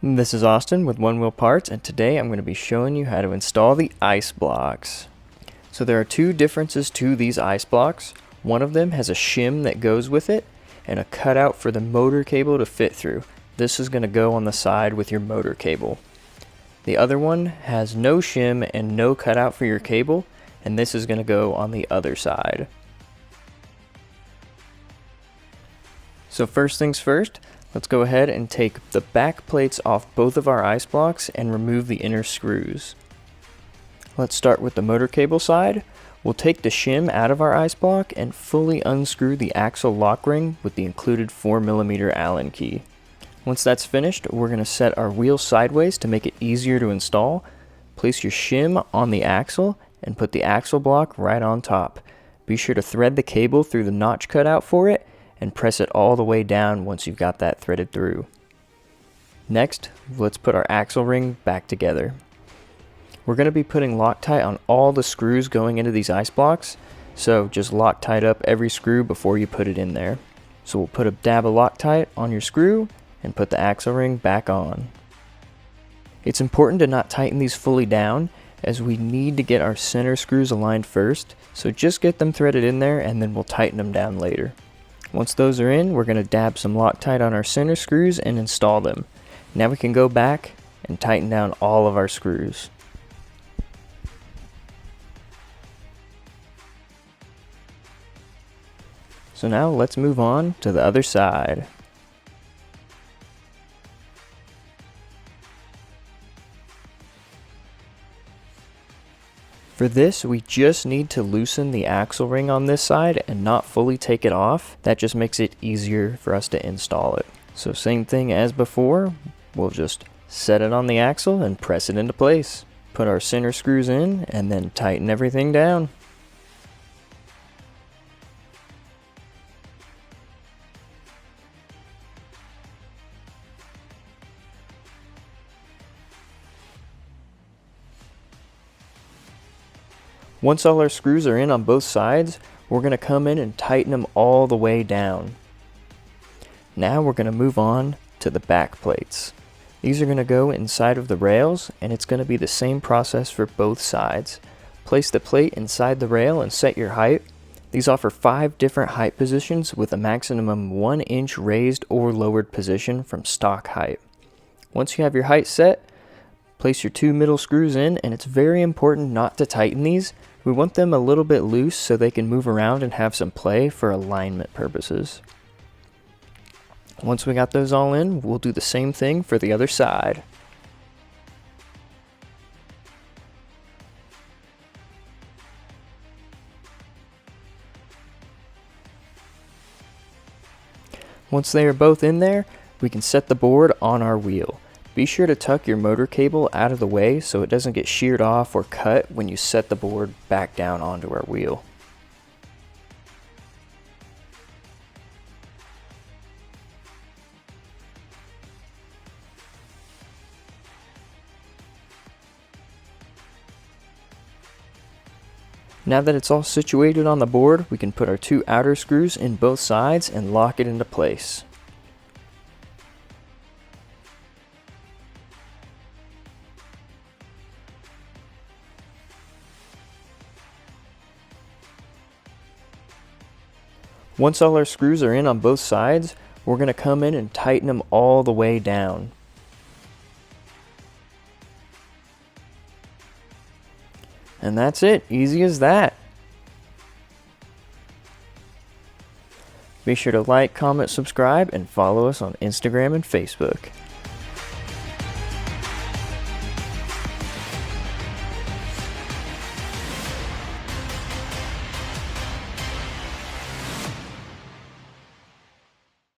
This is Austin with One Wheel Parts, and today I'm going to be showing you how to install the ice blocks. So there are two differences to these ice blocks. One of them has a shim that goes with it and a cutout for the motor cable to fit through. This is going to go on the side with your motor cable. The other one has no shim and no cutout for your cable, and this is going to go on the other side. So first things first, let's go ahead and take the back plates off both of our ice blocks and remove the inner screws. Let's start with the motor cable side. We'll take the shim out of our ice block and fully unscrew the axle lock ring with the included 4mm Allen key. Once that's finished, we're going to set our wheel sideways to make it easier to install. Place your shim on the axle and put the axle block right on top. Be sure to thread the cable through the notch cutout for it and press it all the way down once you've got that threaded through. Next, let's put our axle ring back together. We're going to be putting Loctite on all the screws going into these ice blocks, so just Loctite up every screw before you put it in there. So we'll put a dab of Loctite on your screw and put the axle ring back on. It's important to not tighten these fully down, as we need to get our center screws aligned first, so just get them threaded in there and then we'll tighten them down later. Once those are in, we're going to dab some Loctite on our center screws and install them. Now we can go back and tighten down all of our screws. So now let's move on to the other side. For this, we just need to loosen the axle ring on this side and not fully take it off. That just makes it easier for us to install it. So same thing as before, we'll just set it on the axle and press it into place. Put our center screws in and then tighten everything down. Once all our screws are in on both sides, we're going to come in and tighten them all the way down. Now we're going to move on to the back plates. These are going to go inside of the rails, and it's going to be the same process for both sides. Place the plate inside the rail and set your height. These offer 5 different height positions with a maximum 1 inch raised or lowered position from stock height. Once you have your height set, place your 2 middle screws in, and it's very important not to tighten these. We want them a little bit loose so they can move around and have some play for alignment purposes. Once we got those all in, we'll do the same thing for the other side. Once they are both in there, we can set the board on our wheel. Be sure to tuck your motor cable out of the way so it doesn't get sheared off or cut when you set the board back down onto our wheel. Now that it's all situated on the board, we can put our 2 outer screws in both sides and lock it into place. Once all our screws are in on both sides, we're going to come in and tighten them all the way down. And that's it, easy as that. Be sure to like, comment, subscribe, and follow us on Instagram and Facebook.